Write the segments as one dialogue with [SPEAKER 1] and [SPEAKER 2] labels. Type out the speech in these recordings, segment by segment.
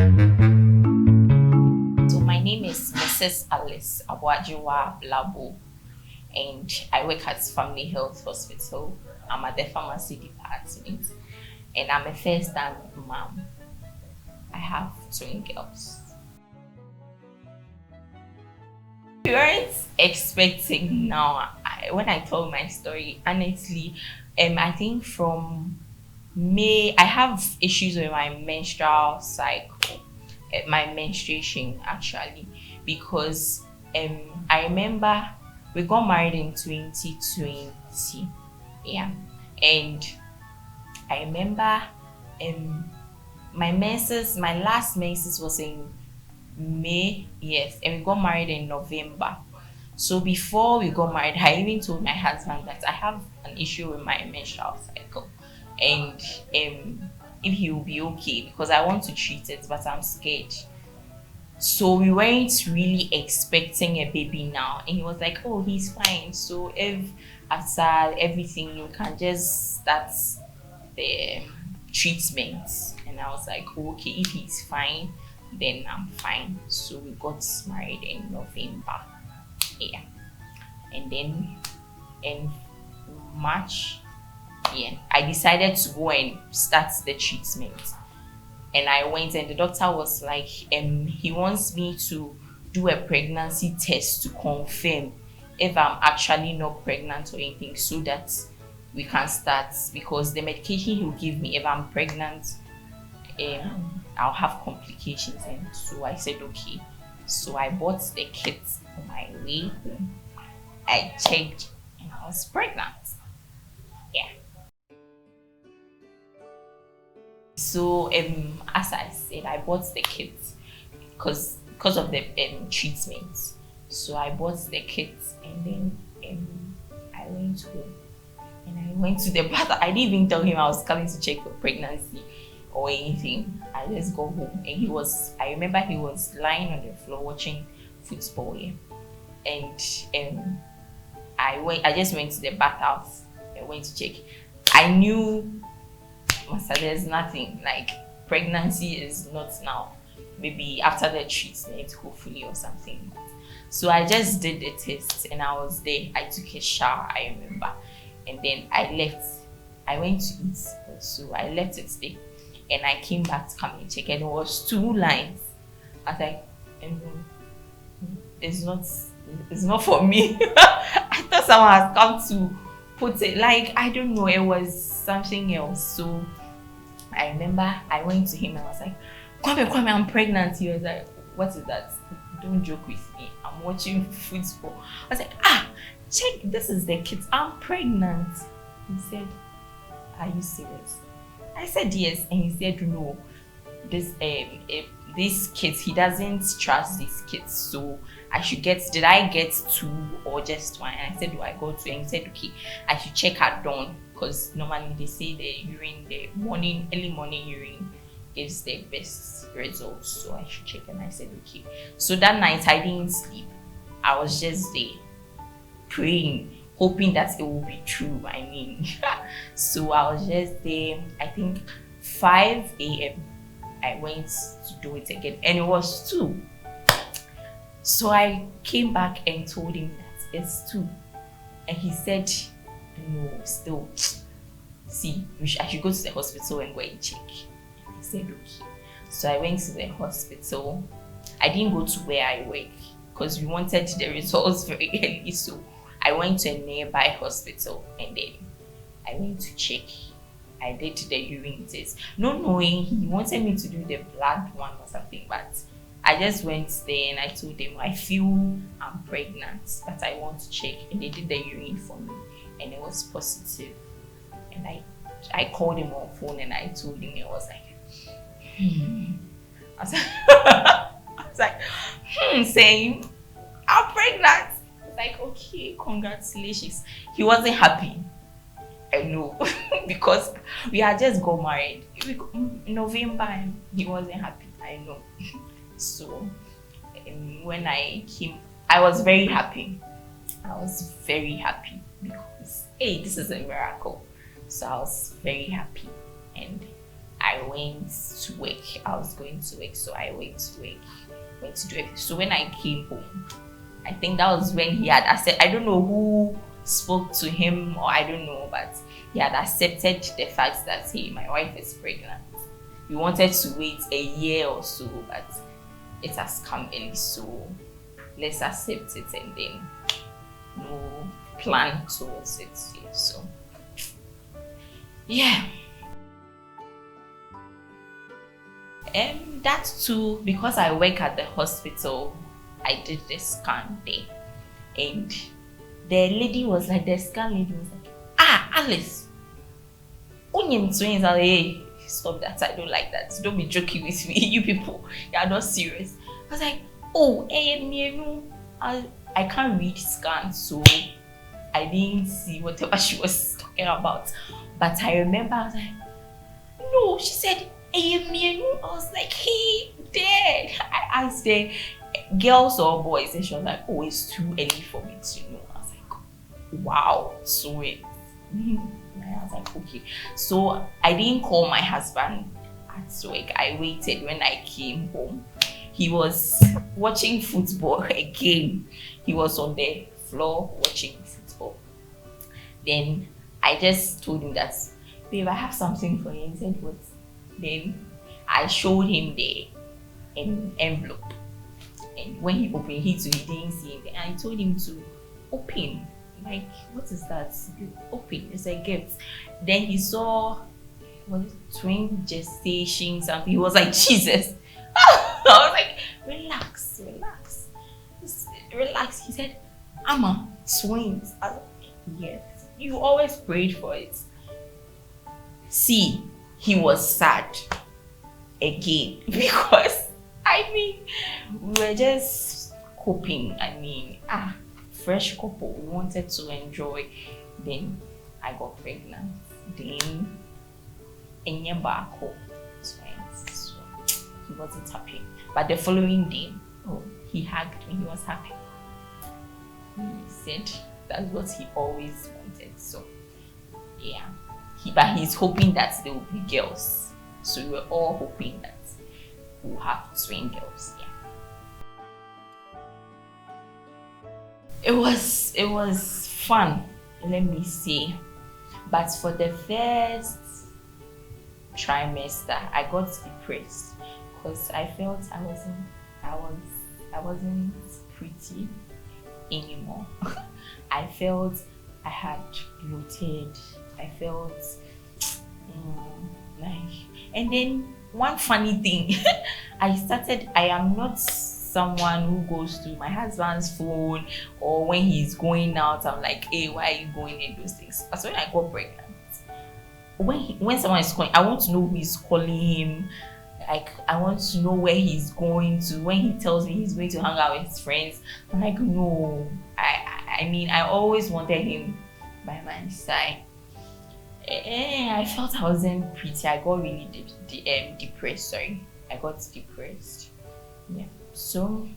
[SPEAKER 1] So my name is Mrs. Alice Abuajiwa Labo, and I work at Family Health Hospital. I'm at the pharmacy department, and I'm a first-time mom. I have twin girls. We weren't expecting now. When I told my story, honestly, I think from May, I have issues with my menstrual cycle, my menstruation actually, because I remember we got married in 2020, yeah, and I remember my last menses was in May, yes, and we got married in November. So before we got married, I even told my husband that I have an issue with my menstrual cycle, and if he will be okay, because I want to treat it, but I'm scared. So we weren't really expecting a baby now, and he was like, "Oh, he's fine. So if after everything, you can just start the treatment." And I was like, "Okay, if he's fine, then I'm fine." So we got married in November, yeah, and then in March, yeah, I decided to go and start the treatment. And I went, and the doctor was like, he wants me to do a pregnancy test to confirm if I'm actually not pregnant or anything, so that we can start, because the medication he'll give me if I'm pregnant, I'll have complications. And so I said okay. So I bought the kit on my way home. I checked and I was pregnant. Yeah. So as I said, I bought the kit because of the treatment. So I bought the kit, and then I went home, and I went to the bath. I didn't even tell him I was coming to check for pregnancy or anything. I just got home, and I remember he was lying on the floor watching football, yeah. And I just went to the bathhouse and went to check. I knew, Master, there's nothing, like pregnancy is not now, maybe after the treatment, hopefully, or something. So I just did the test, and I was there. I took a shower, I remember, and then I left. I went to eat, so I left it there, and I came back to come and check, and it was 2 lines. I was like, it's not for me. I thought someone has come to put it, like, I don't know, it was something else. So I remember I went to him and I was like, Kwame, I'm pregnant. He was like, what is that? Don't joke with me. I'm watching football. I was like, check, this is the kid. I'm pregnant. He said, are you serious? I said yes, and he said no. This kid, he doesn't trust these kids, so did I get 2 or just 1? And I said, do I got 2? And he said, okay, I should check at dawn, because normally they say the early morning urine gives the best results, so I should check. And I said okay. So that night I didn't sleep. I was just there praying, hoping that it will be true. I mean, so I was just there. I think 5 a.m. I went to do it again, and it was 2. So I came back and told him that it's 2, and he said, no, still, see, I should go to the hospital and go and check. And I said okay. So I went to the hospital. I didn't go to where I work because we wanted the results very early. So I went to a nearby hospital, and then I went to check. I did the urine test, not knowing he wanted me to do the blood one or something, but I just went there and I told them I feel I'm pregnant, but I want to check, and they did the urine for me, and it was positive. And I called him on phone and I told him, it was like, I was like, saying I'm pregnant. It's like, okay, congratulations. He wasn't happy. I know, because we had just got married in November, and he wasn't happy. I know. So when I came, I was very happy. I was very happy because, hey, this is a miracle. So I was very happy, and I went to work. I was going to work, so I went to work, went to do it. So when I came home, I think that was when he had accepted. I don't know who spoke to him, or I don't know, but he had accepted the fact that, hey, my wife is pregnant. We wanted to wait a year or so, but it has come in, so let's accept it, and then no plan towards it. So yeah. And that too, because I work at the hospital, I did the scan day, and the lady was like, the scan lady was like, Alice, onion twins. I was like, hey, stop that, I don't like that, don't be joking with me. You people, you are not serious. I was like, oh, I can't read scans, so I didn't see whatever she was talking about. But I remember I was like, no, she said, I was like, hey, Dad. I asked her, girls or boys, and she was like, oh, it's too early for me to know. I was like, wow, sweet. I was like, okay. So I didn't call my husband at work. I waited. When I came home, he was watching football again. He was on the floor watching football. Then I just told him that, babe, I have something for you. He said, what? Then I showed him the envelope. And when he opened, he didn't see it. And I told him to open. Like, what is that? Open. It's a gift. Then he saw, was it twin gestation something? He was like, Jesus. I was like, relax. Just relax. He said, Amma, twins. I was like, yes. You always prayed for it. See, he was sad again because we were just coping. Fresh couple, we wanted to enjoy. Then I got pregnant. Then twins. So he wasn't happy. But the following day, he hugged me. He was happy. He said that's what he always wanted. So yeah. But he's hoping that there will be girls. So we were all hoping that we'll have twin girls. Yeah. It was fun, let me say. But for the first trimester, I got depressed because I felt I wasn't pretty anymore. I felt I had bloated. I felt and then one funny thing, I am not someone who goes to my husband's phone, or when he's going out, I'm like, hey, why are you going in those things? But when I got pregnant, when someone is calling, I want to know who is calling him. Like, I want to know where he's going to. When he tells me he's going to hang out with his friends, I'm like, no. I always wanted him by my side. I felt I wasn't pretty. I got really depressed. Sorry, I got depressed. Yeah. So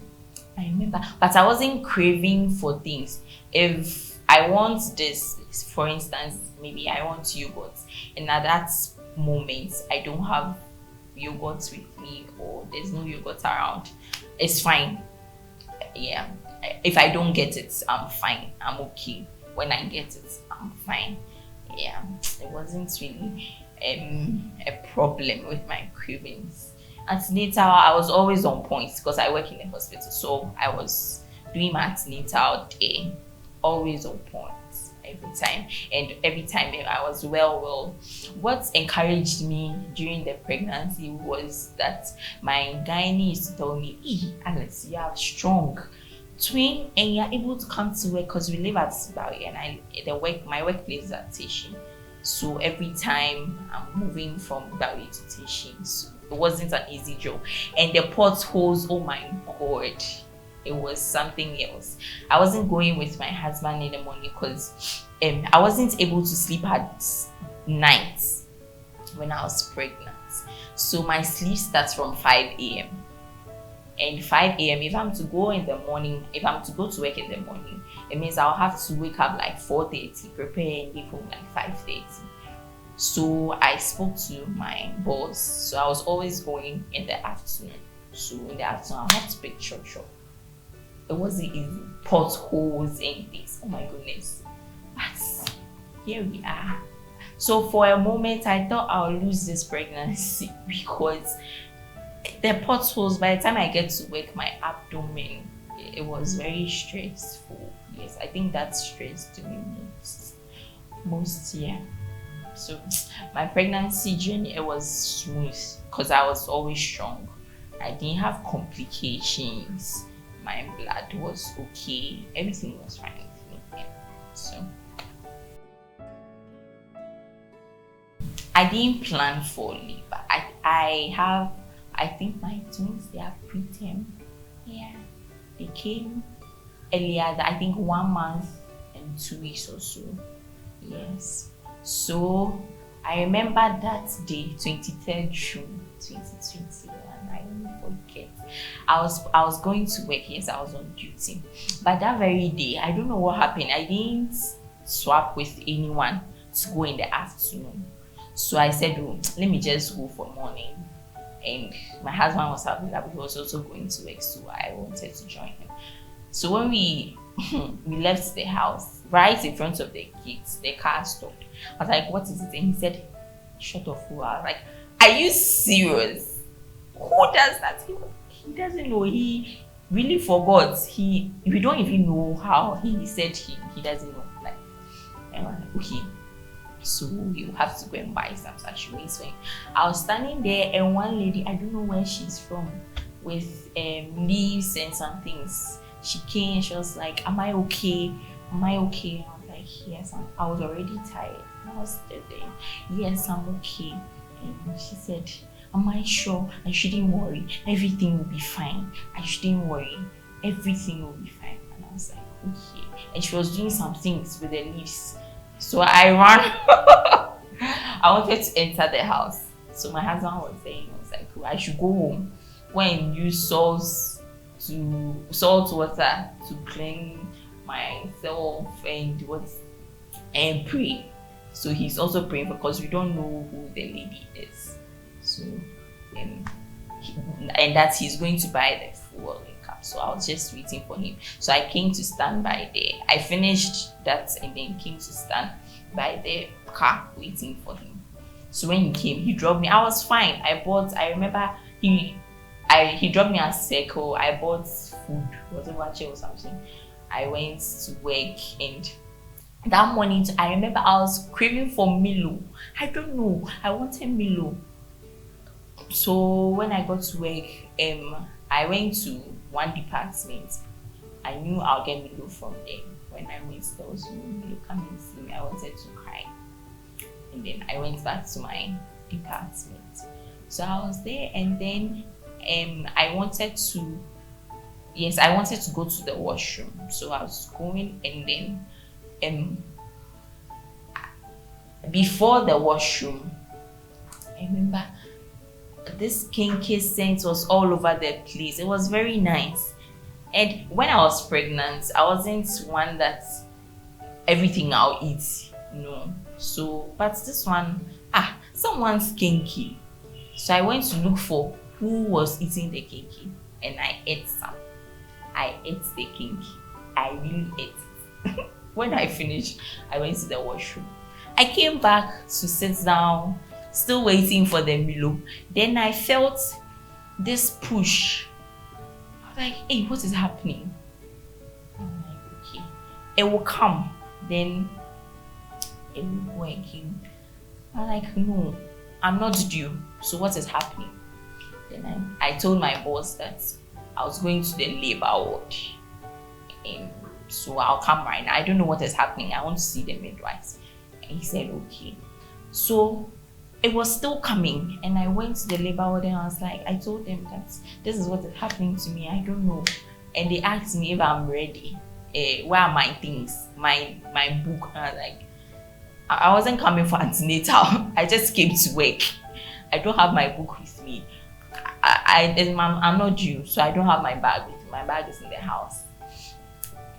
[SPEAKER 1] I remember, but I wasn't craving for things. If I want this, for instance, maybe I want yogurt, and at that moment I don't have yogurt with me, or there's no yogurt around, it's fine. Yeah. If I don't get it, I'm fine. I'm okay. When I get it, I'm fine. Yeah, it wasn't really a problem with my cravings. Antenatal, I was always on point because I work in a hospital, so I was doing my antenatal day, always on point every time. And every time I was well. What encouraged me during the pregnancy was that my gynae used to tell me, hey, Alex, you are strong twin and you're able to come to work, because we live at Zimbabwe and my workplace is at Teshi. So every time I'm moving from Zimbabwe to Teshi, so it wasn't an easy job. And the potholes, oh my God, it was something else. I wasn't going with my husband in the morning because I wasn't able to sleep at night when I was pregnant. So my sleep starts from 5 a.m. And 5 a.m. if I'm to go in the morning, if I'm to go to work in the morning, it means I'll have to wake up like 4:30, prepare and leave home like 5:30. So I spoke to my boss. So I was always going in the afternoon. So in the afternoon, I had to pick chop. It wasn't easy. Potholes and things. Oh my goodness. But here we are. So for a moment, I thought I'll lose this pregnancy because the potholes, by the time I get to work, my abdomen, it was very stressful. Yes, I think that stressed me most, yeah. So my pregnancy journey, it was smooth because I was always strong. I didn't have complications. My blood was okay. Everything was fine with me. Yeah. So I didn't plan for labor. I think my twins, they are preterm. Yeah. They came earlier, I think 1 month and 2 weeks or so. Yes. So I remember that day, 23rd June 2021. I won't forget. I was going to work. Yes, I was on duty. But that very day, I don't know what happened. I didn't swap with anyone to go in the afternoon. So I said, oh, let me just go for morning. And my husband was available. He was also going to work, so I wanted to join him. So when we left the house, right in front of the gates, the car stopped. I was like, what is it? And he said, shut off. I was like, are you serious? Who does that? He doesn't know. He really forgot. We don't even know how he said he doesn't know. Like, and I was like, okay. So you have to go and buy some sachets. I was standing there and one lady, I don't know where she's from, with leaves and some things. She came and she was like, am I okay? Am I okay? I was like, yes. I was already tired. I was still there. Yes, I'm okay. And she said, am I sure? I shouldn't worry. Everything will be fine. I shouldn't worry. Everything will be fine. And I was like, okay. And she was doing some things with the leaves. So I ran. I wanted to enter the house. So my husband was saying, I was like, oh, I should go home. When you use salt water to clean myself and pray. So he's also praying because we don't know who the lady is. So and that he's going to buy the fuel cup. So I was just waiting for him. So I came to stand by there. I finished that and then came to stand by the car waiting for him. So when he came, he dropped me. I was fine. I remember he dropped me a circle. I bought food, whatever or something. I went to work, and that morning I remember I was craving for Milo. I don't know. I wanted Milo. So when I got to work, I went to one department. I knew I'll get Milo from there. When I went, there was no Milo. Come and see me. I wanted to cry. And then I went back to my department. So I was there, and then I wanted to go to the washroom. So I was going, and then before the washroom, I remember this kinky scent was all over the place. It was very nice. And when I was pregnant, I wasn't one that everything I'll eat, no. So, but this one, someone's kinky. So I went to look for who was eating the kinky, and I ate some. I ate the kinky. I really ate it. When I finished, I went to the washroom. I came back to sit down, still waiting for the Milo. Then I felt this push. I was like, hey, what is happening? I'm like, okay. It will come. Then it will go again. I'm like, no, I'm not due. So what is happening? Then I told my boss that I was going to the labor ward. So I'll come right now. I don't know what is happening. I want to see the midwives. And he said, okay. So it was still coming, and I went to the labor ward, and I was like, I told them that this is what is happening to me. I don't know. And they asked me if I'm ready. Where are my things? My book. And I was like, I wasn't coming for antenatal. I just came to work. I don't have my book with me. I'm not due, so I don't have my bag with me. My bag is in the house.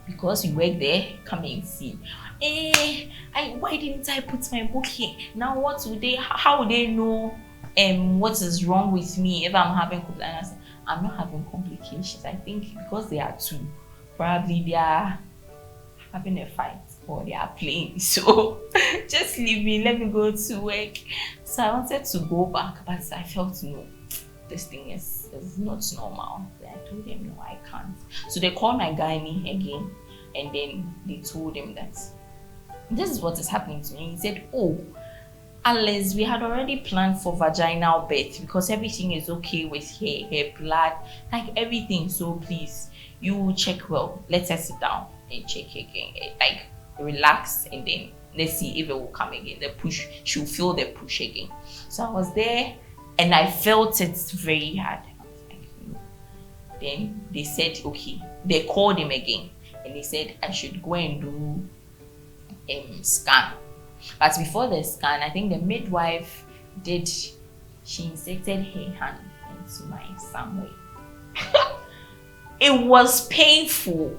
[SPEAKER 1] because you work there, come and see. Why didn't I put my book here? Now what would they, how would they know what is wrong with me if I'm having complications? I'm not having complications. I think because they are two, probably they are having a fight or they are playing. So just leave me, let me go to work. So I wanted to go back, but I felt no, this thing is not normal. I told them no, I can't. So they called my gynae again, and then they told him that this is what is happening to me. He said, oh, Alice, we had already planned for vaginal birth because everything is okay with her blood, like everything. So please, you check well. Let us sit down and check again. Like relax, and then let's see if it will come again. The push, she'll feel the push again. So I was there and I felt it very hard. I was like, no. Then they said, okay, they called him again and they said I should go and do scan. But before the scan, I think the midwife she inserted her hand into my somewhere. It was painful,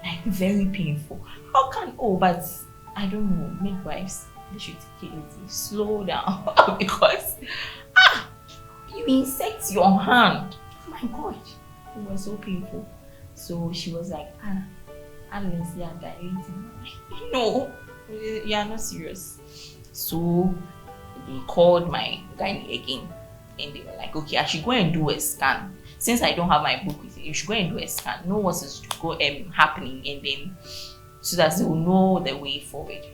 [SPEAKER 1] like very painful. How can, but I don't know, midwives, they should take it easy, slow down because you insect your hand. Oh my God, it was so painful. So she was like, Alice, you are dilating. No, you are not serious. So they called my gynae again and they were like, okay, I should go and do a scan. Since I don't have my book with you should go and do a scan, know what is happening, and then so that they will know the way forward.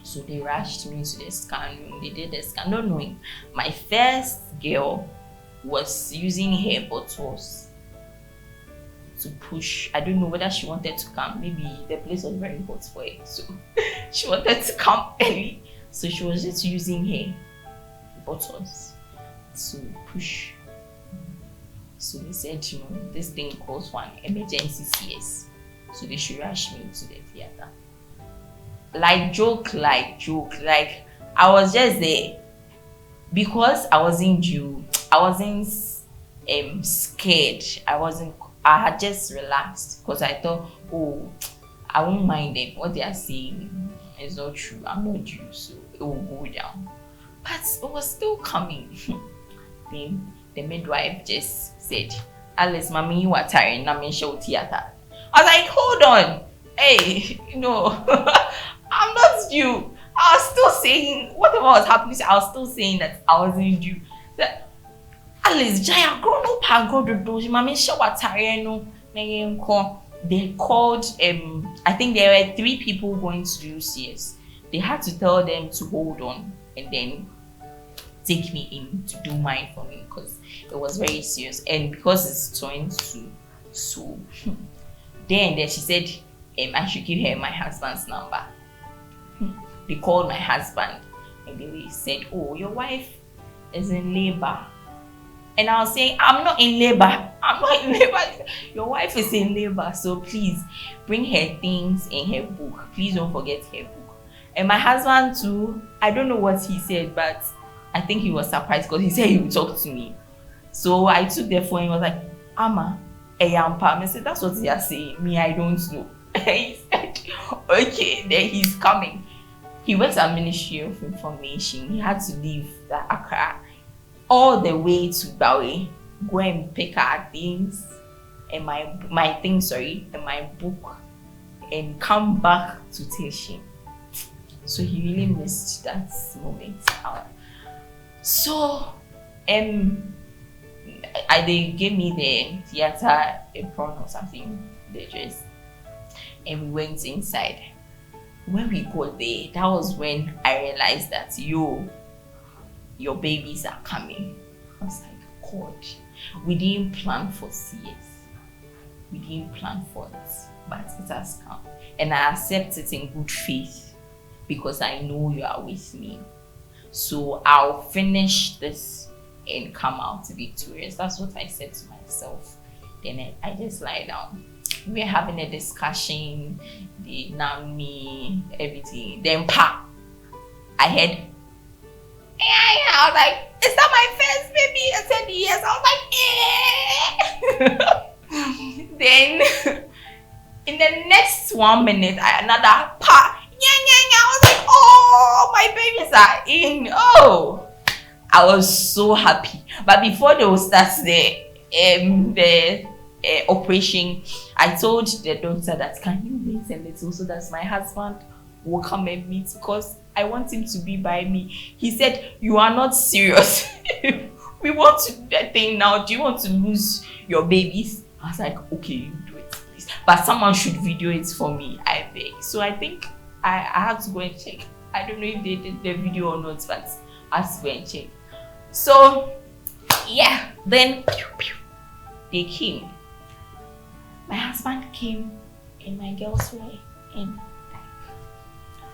[SPEAKER 1] So they rushed me to the scan room. They did the scan, not knowing my first girl was using her bottles to push. I don't know whether she wanted to come. Maybe the place was very hot for her, so she wanted to come early. So she was just using her bottles to push. So they said, this thing calls for an emergency CS. So they should rush me to the theater. Like joke. Like I was just there because I wasn't due. I wasn't scared. I had just relaxed because I thought, oh, I won't mind them. What they are saying is not true. I'm not due, so it will go down. But it was still coming. Then the midwife just said, Alice, mommy, you are tired. I'm in show theater. I was like, hold on. Hey, I'm not due. I was still saying, whatever was happening, I was still saying that I wasn't due. Alice, Jaya, grown up, I go to do. Mommy, show what tired. They called, I think there were 3 people going to do CS. They had to tell them to hold on and then take me in to do mine for me because it was very serious. And because it's 22, so then she said I should give her my husband's number. They called my husband and they said, oh, your wife is in labor. And I was saying, I'm not in labor. Your wife is in labor, so please bring her things in her book. Please don't forget her book. And my husband too, I don't know what he said, but I think he was surprised because he said he would talk to me. So I took the phone and was like, Ama, I said, that's what they are saying. Me, I don't know. He said, okay, then he's coming. He works at Ministry of Information. He had to leave the Accra all the way to Bawe, go and pick our things and my things, and my book, and come back to teach him. So he really missed that moment. So they gave me the theater apron or something, the dress, and we went inside. When we got there, that was when I realized that your babies are coming. I was like, God, we didn't plan for CS. We didn't plan for it, but it has come. And I accept it in good faith because I know you are with me. So I'll finish this and come out victorious. That's what I said to myself. Then I just lie down. We were having a discussion, they named me, everything. Then I heard, I was like, is that my first baby? I said yes. I was like, Then in the next 1 minute, another pa. I was like, oh, my babies are in. Oh, I was so happy. But before they will start the operation, I told the doctor that, can you wait a little so that my husband will come and meet, because I want him to be by me. He said, you are not serious. We want to do that thing now. Do you want to lose your babies? I was like, okay, you do it, please. But someone should video it for me, I beg. So I think I have to go and check. I don't know if they did the video or not, but I have to go and check. So yeah, then they came. My husband came and my girls were in.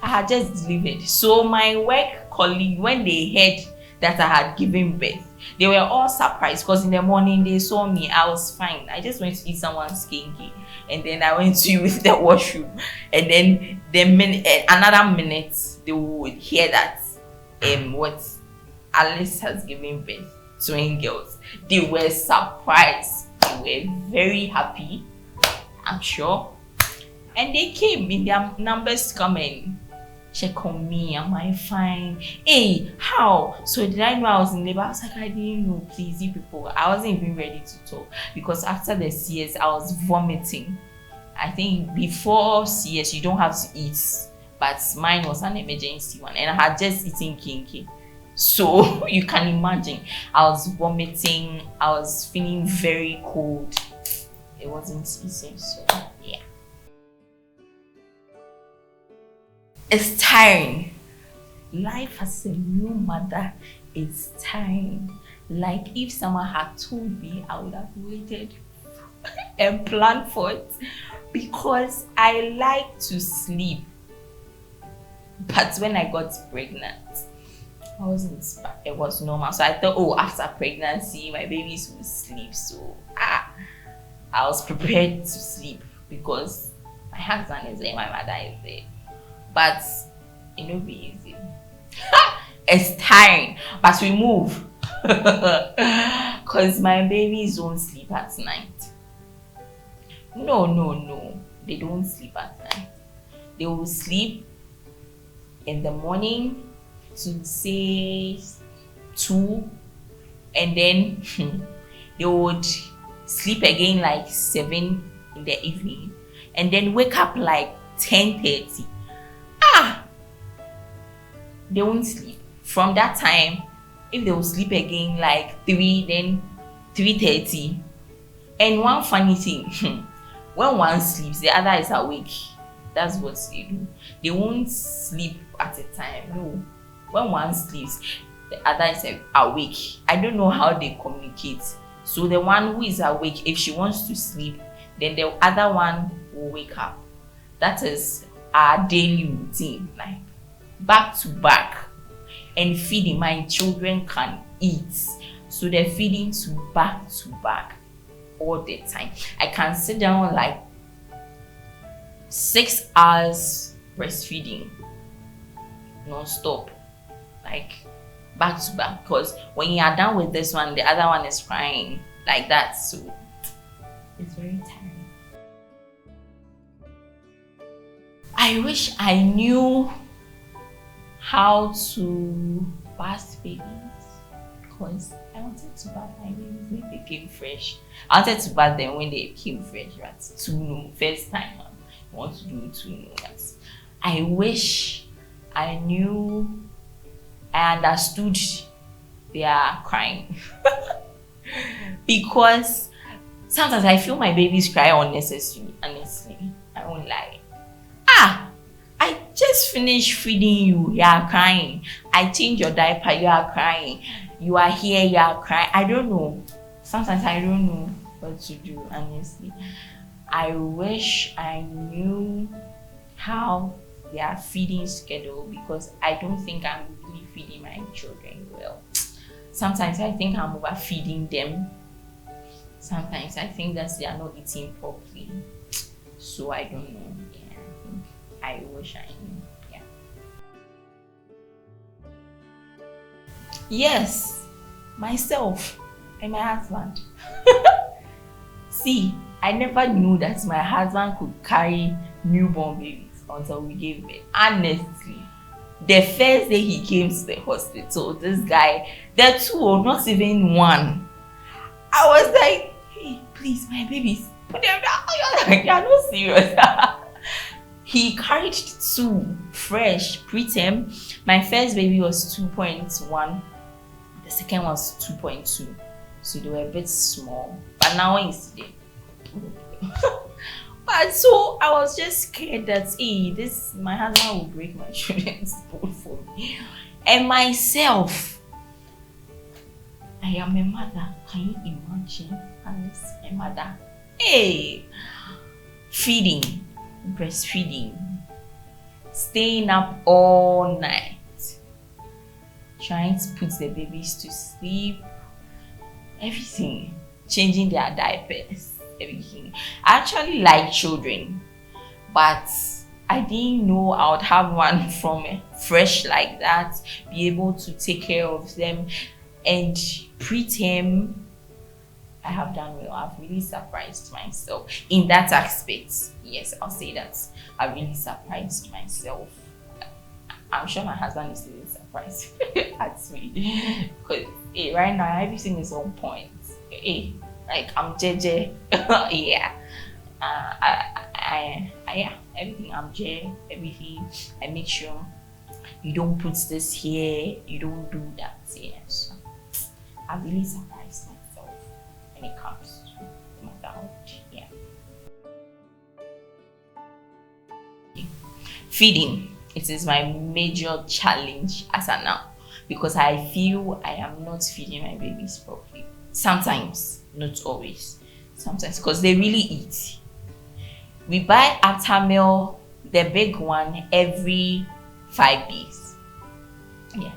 [SPEAKER 1] I had just delivered. So my work colleague, when they heard that I had given birth, they were all surprised, because in the morning they saw me. I was fine. I just went to eat someone's kinky, and then I went to use the washroom, and then another minute they would hear that what Alice has given birth, twin girls. They were surprised. They were very happy, I'm sure, and they came in their numbers to come and check on me. Am I fine? Hey, how? So did I know I was in labor? I was like, I didn't know, please, you people. I wasn't even ready to talk, because after the CS I was vomiting. I think before CS you don't have to eat, but mine was an emergency one, and I had just eaten kinky. So you can imagine, I was vomiting, I was feeling very cold. It wasn't easy. So yeah, it's tiring. Life as a new mother is tiring. Like, if someone had told me, I would have waited and planned for it, because I like to sleep. But when I got pregnant, it was normal. So I thought, oh, after pregnancy my babies will sleep. So I was prepared to sleep, because my husband is there, my mother is there. But it will be easy. It's tiring, but we move. Because my babies don't sleep at night. No, they don't sleep at night. They will sleep in the morning to say 2, and then they would sleep again like 7 in the evening, and then wake up like 10:30. They won't sleep. From that time, if they will sleep again like 3, then 3:30. And one funny thing, when one sleeps, the other is awake. That's what they do. They won't sleep at a time. No. When one sleeps, the other is awake. I don't know how they communicate. So the one who is awake, if she wants to sleep, then the other one will wake up. That is our daily routine, like back to back. And feeding, my children can eat, so they're feeding to back all the time. I can sit down like 6 hours breastfeeding non-stop, like back to back, because when you are done with this one, the other one is crying like that. So it's very tiring. I wish I knew how to bath babies, because I wanted to bath my babies when they came fresh. I wanted to bath them when they came fresh, right? First time I want to do 2 months. I wish I knew, I understood their crying. Because sometimes I feel my babies cry unnecessarily, honestly. I won't lie. I just finished feeding you, you are crying. I change your diaper, you are crying. You are here, you are crying. I don't know. Sometimes I don't know what to do, honestly. I wish I knew how their feeding schedule, because I don't think I'm really feeding my children well. Sometimes I think I'm overfeeding them. Sometimes I think that they are not eating properly. So I don't know. I wish I knew. Yeah. Yes, myself and my husband. See, I never knew that my husband could carry newborn babies until we gave birth. Honestly, the first day he came to the hospital, this guy, there two or not even one. I was like, hey, please, my babies, put them down. You're not serious. He carried two fresh, preterm. My first baby was 2.1. The second was 2.2. So they were a bit small. But now when you see them. But so I was just scared that my husband will break my children's bone for me. And myself, I am a mother. Can you imagine? Alice, a mother. Hey, feeding, breastfeeding, staying up all night, trying to put the babies to sleep, everything, changing their diapers, everything. I actually like children, but I didn't know I would have one from fresh like that, be able to take care of them. And preterm, I have done well. I've really surprised myself in that aspect. Yes, I'll say that. I really surprised myself. I'm sure my husband is really surprised at me. Because right now, everything is on point. Like I'm JJ. Yeah. Yeah, everything I'm J, everything. I make sure you don't put this here, you don't do that. Yeah. So I really surprised myself when it comes to motherhood. Yeah. Feeding, it is my major challenge as of now because I feel I am not feeding my babies properly. Sometimes, not always. Sometimes, because they really eat. We buy Aptamil, the big one, every 5 days. Yeah,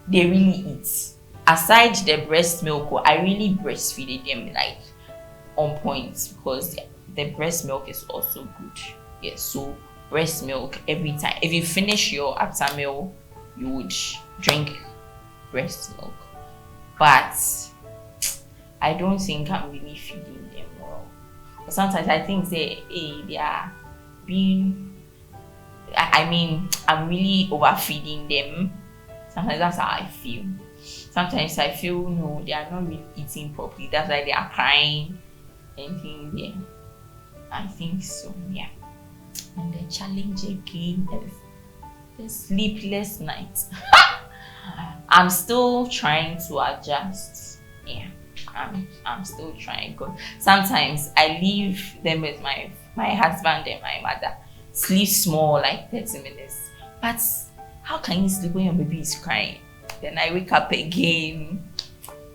[SPEAKER 1] they really eat. Aside the breast milk, I really breastfeed them like on point because the breast milk is also good. Yeah, so breast milk every time. If you finish your Aptamil, you would drink breast milk. But I don't think I'm really feeding them well. But sometimes I think they are being, I'm really overfeeding them. Sometimes that's how I feel. Sometimes I feel no, they are not really eating properly. That's why they are crying and things. Yeah, I think so. Yeah. And the challenge again is the sleepless night. I'm still trying to adjust. Yeah, I'm still trying. Cause sometimes I leave them with my husband and my mother. Sleep small, like 30 minutes. But how can you sleep when your baby is crying? Then I wake up again.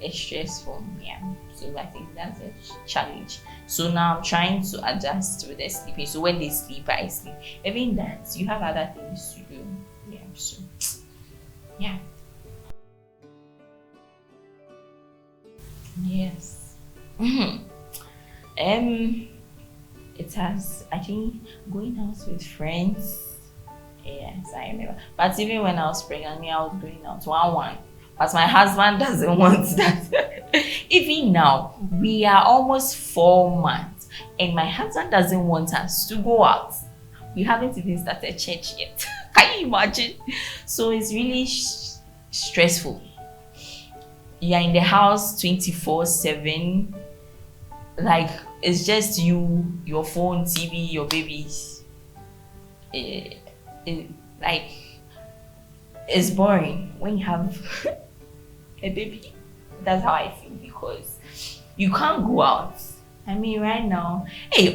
[SPEAKER 1] It's stressful. Yeah. So I think that's a challenge. So now I'm trying to adjust with the sleeping. So when they sleep, I sleep. Even that, you have other things to do. Yeah. So yeah. Yes. It has, I think, going out with friends. Yes, I remember. But even when I was pregnant, I was going out one. But my husband doesn't want that. Even now, we are almost 4 months, and my husband doesn't want us to go out. We haven't even started church yet. Can you imagine? So it's really stressful. You are in the house 24/7. Like it's just you, your phone, TV, your babies. Like it's boring when you have a baby. That's how I feel because you can't go out. I mean, right now,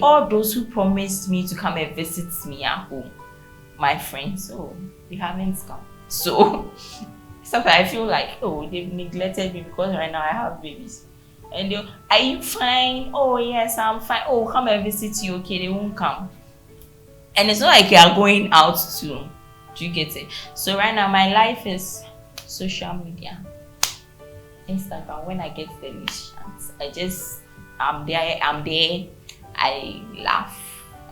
[SPEAKER 1] all those who promised me to come and visit me at home, my friends, they haven't come. So sometimes I feel like, they've neglected me because right now I have babies. And they, are you fine? Oh yes, I'm fine. Oh, come and visit you. Okay, they won't come. And it's not like you are going out too. Do you get it? So right now my life is social media, Instagram. When I get the least chance, I'm there. I laugh.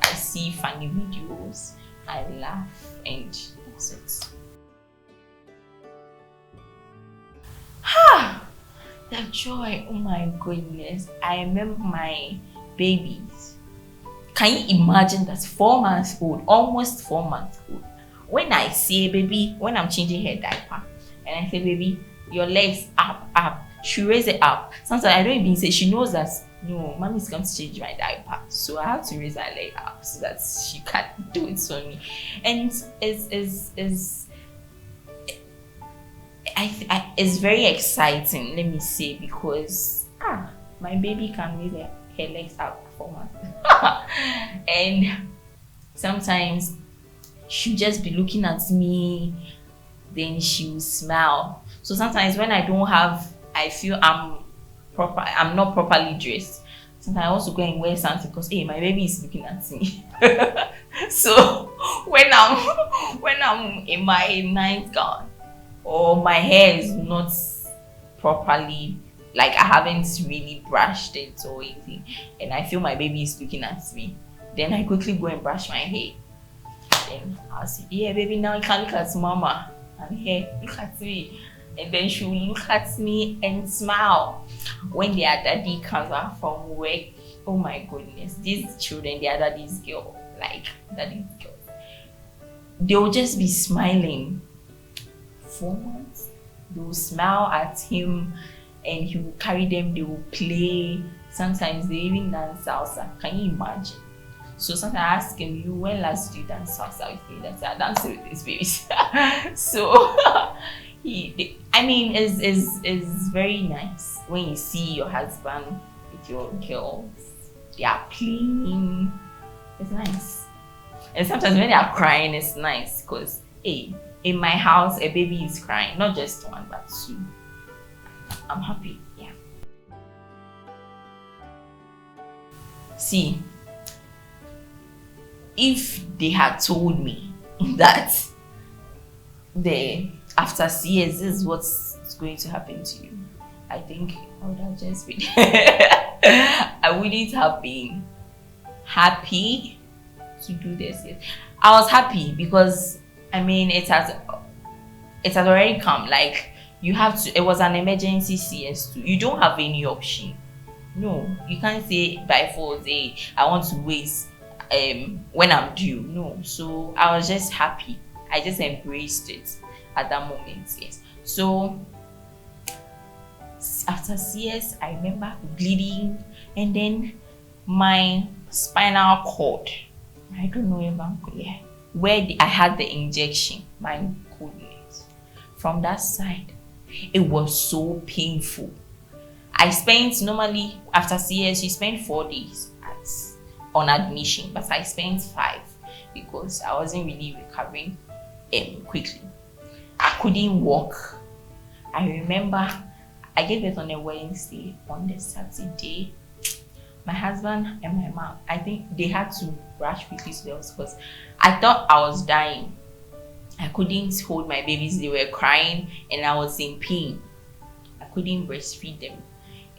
[SPEAKER 1] I see funny videos. I laugh, and that's it. The joy! Oh my goodness! I remember my babies. Can you imagine that 4 months old, almost 4 months old? When I say baby, when I'm changing her diaper, and I say baby, your legs up, she raise it up. Sometimes I don't even say, she knows that no, mommy's going to change my diaper, so I have to raise her leg up so that she can do it for me. And it's very exciting, let me say, because my baby can raise her legs up for months. And sometimes she'll just be looking at me, then she'll smile. So sometimes when I feel I'm not properly dressed, sometimes I also go and wear something because hey, my baby is looking at me. So when I'm in my night gown, or my hair is not properly, like I haven't really brushed it or anything, and I feel my baby is looking at me, then I quickly go and brush my hair. Then I'll say, yeah baby, now you can look at mama, and here, look at me. And then she will look at me and smile. When their daddy comes back from work, oh my goodness, these children, they are daddy's girl, like daddy's girl. They will just be smiling. 4 months, they will smile at him, and he will carry them. They will play. Sometimes they even dance salsa. Can you imagine? So sometimes I ask him, "You when last did you dance salsa with me?" That's I dance with these babies. So it's very nice when you see your husband with your girls. They are playing. It's nice. And sometimes when they are crying, it's nice because hey, in my house a baby is crying, not just one but two. I'm happy. Yeah. See, if they had told me that after CS this is what's going to happen to you, I think I would have just been I wouldn't have been happy to do this yet. I was happy because it has already come. Like you have to, it was an emergency CS2. You don't have any option. No, you can't say by force, hey, I want to wait when I'm due. No, so I was just happy. I just embraced it at that moment. Yes. So after CS, I remember bleeding, and then my spinal cord, I don't know if I'm clear, where I had the injection, my goodness, from that side, it was so painful. I spent, normally after CS, you spend 4 days on admission, but I spent 5 because I wasn't really recovering quickly. I couldn't walk. I remember I gave it on a Wednesday. On the Saturday, my husband and my mom, I think they had to rush quickly to the hospital because I thought I was dying. I couldn't hold my babies. They were crying and I was in pain. I couldn't breastfeed them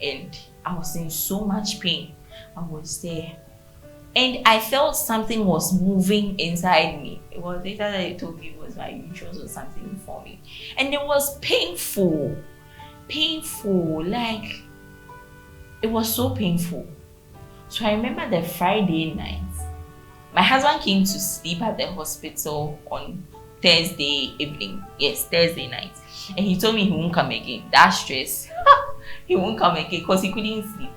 [SPEAKER 1] and I was in so much pain. I was there and I felt something was moving inside me. It was later that they told me it was my uterus or something for me, and it was painful, like it was so painful. So I remember the Friday night, my husband came to sleep at the hospital on Thursday evening. Yes, Thursday night, and he told me he won't come again. That stress, he won't come again because he couldn't sleep.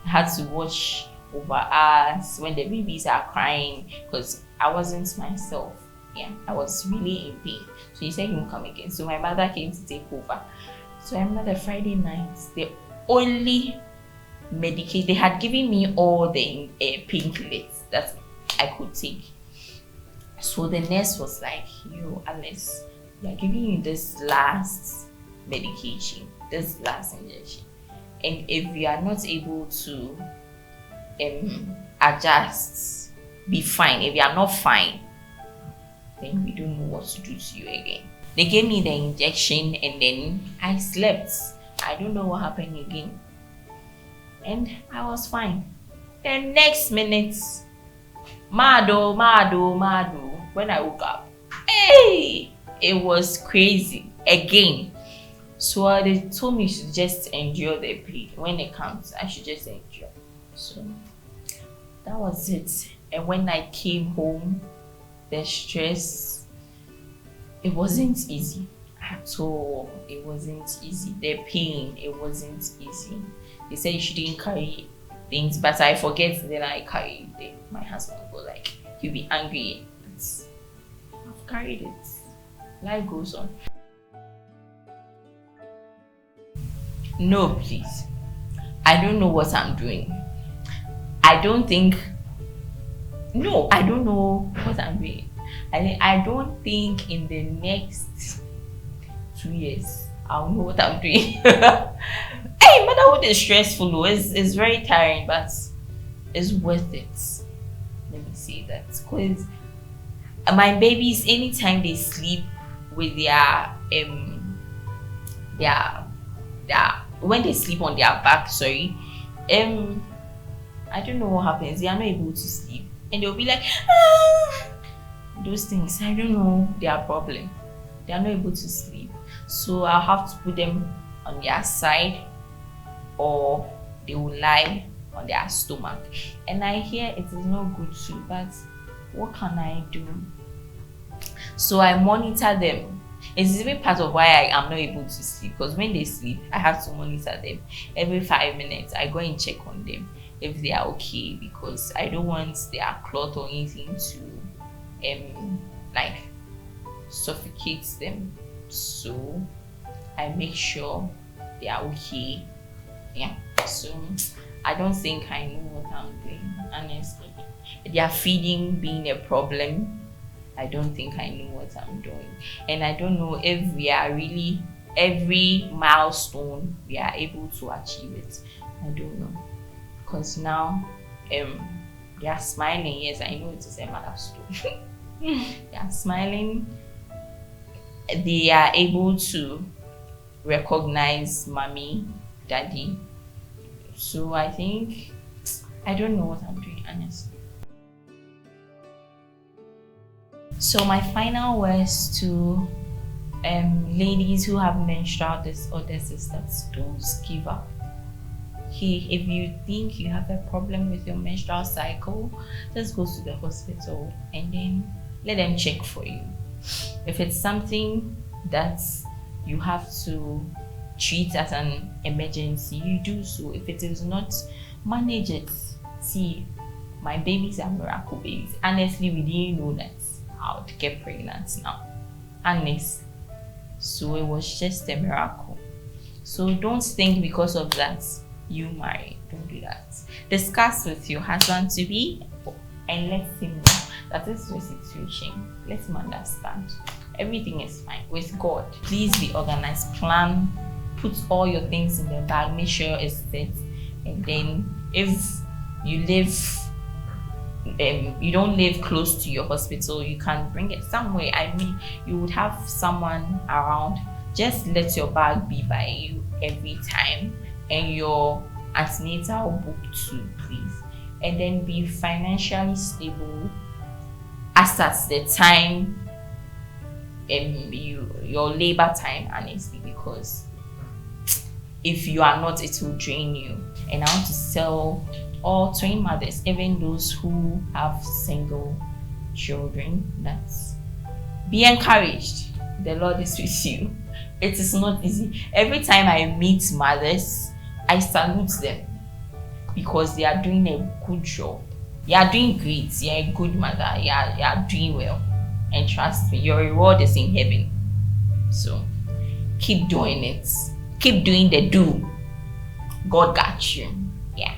[SPEAKER 1] I had to watch over us when the babies are crying because I wasn't myself. Yeah, I was really in pain. So he said he won't come again. So my mother came to take over. So I remember the Friday night, the only medication, they had given me all the painkillers that I could take. So the nurse was like, "You, Alice, we are giving you this last medication, this last injection. And if you are not able to adjust, be fine. If you are not fine, then we don't know what to do to you again." They gave me the injection and then I slept. I don't know what happened again. And I was fine. The next minute, Mado. When I woke up, hey, it was crazy again. So they told me to just endure the pain. When it comes, I should just endure. So that was it. And when I came home, the stress, it wasn't easy at all. It wasn't easy. The pain, it wasn't easy. They said you shouldn't carry things, but I forget, then I carry them. My husband will like, he'll be angry, but I've carried it. Life goes on. No, please. I don't know what I'm doing. I don't know what I'm doing. I don't think in the next 2 years I'll know what I'm doing. Hey, motherhood is stressful. It's very tiring, but it's worth it. Let me say that, because my babies, anytime they sleep with their when they sleep on their back, I don't know what happens. They are not able to sleep, and they'll be like, those things. I don't know their problem. They are not able to sleep, so I'll have to put them on their side, or they will lie on their stomach. And I hear it is not good too, but what can I do? So I monitor them. It's even part of why I am not able to sleep, because when they sleep, I have to monitor them. Every 5 minutes, I go and check on them if they are okay, because I don't want their clot or anything to like suffocate them. So I make sure they are okay. Yeah. So I don't think I know what I'm doing, honestly. Their feeding being a problem, I don't think I know what I'm doing. And I don't know if we are really, every milestone we are able to achieve it. I don't know. Because now they are smiling. Yes, I know it is a milestone. They are smiling. They are able to recognize mommy, daddy. So I think, I don't know what I'm doing, honestly. So my final words to ladies who have menstrual disorders is that don't give up. Okay, if you think you have a problem with your menstrual cycle, just go to the hospital and then let them check for you. If it's something that you have to treat as an emergency, you do so. If it is not, manage it. See, my babies are miracle babies. Honestly, we didn't know that I would get pregnant now. Honestly. So it was just a miracle. So don't think because of that you marry. Don't do that. Discuss with your husband to be and let him know that this is your situation. Let him understand. Everything is fine with God. Please be organized. Plan. Put all your things in the bag. Make sure it's set. And then if you live, you don't live close to your hospital, you can bring it somewhere. I mean, you would have someone around. Just let your bag be by you every time, and your antenatal book too, please. And then be financially stable as at the time your labor time, honestly, because if you are not, it will drain you. And I want to tell all twin mothers, even those who have single children, that be encouraged. The Lord is with you. It is not easy. Every time I meet mothers, I salute them because they are doing a good job. You are doing great. You are a good mother. You are doing well. And trust me, your reward is in heaven. So keep doing it. Keep doing the do. God got you. Yeah.